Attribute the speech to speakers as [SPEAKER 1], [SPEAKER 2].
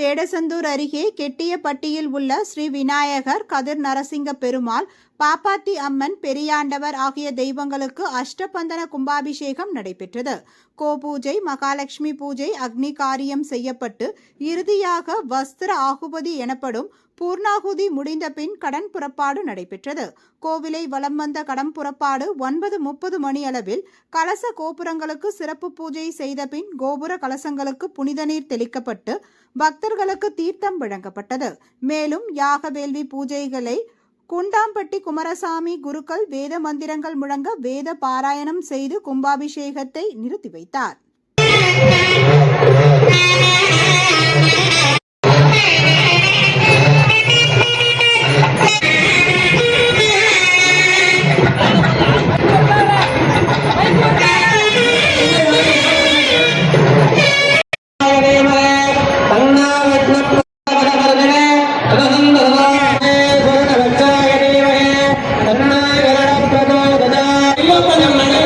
[SPEAKER 1] வேடசந்தூர் அருகே கெட்டியப்பட்டியில் உள்ள ஸ்ரீ விநாயகர், கதிர் நரசிங்க பெருமாள், பாப்பாத்தி அம்மன், பெரியாண்டவர் ஆகிய தெய்வங்களுக்கு அஷ்டபந்தன கும்பாபிஷேகம் நடைபெற்றது. கோபூஜை, மகாலட்சுமி பூஜை, அக்னி காரியம் செய்யப்பட்டு இறுதியாக வஸ்திர ஆகுபதி எனப்படும் பூர்ணாகுதி முடிந்த பின் கடன் புறப்பாடு நடைபெற்றது. கோவிலை வலம் வந்த கடன் புறப்பாடு 9:30 மணியளவில் கலச கோபுரங்களுக்கு சிறப்பு பூஜை செய்த பின் கோபுர கலசங்களுக்கு புனித நீர் தெளிக்கப்பட்டு பக்தர்களுக்கு தீர்த்தம் வழங்கப்பட்டது. மேலும் யாக வேள்வி பூஜைகளை குண்டாம்பட்டி குமாரசாமி குருக்கள் வேத மந்திரங்கள் முழங்க வேத பாராயணம் செய்து கும்பாபிஷேகத்தை நிறுத்தி வைத்தார்.
[SPEAKER 2] Thank you.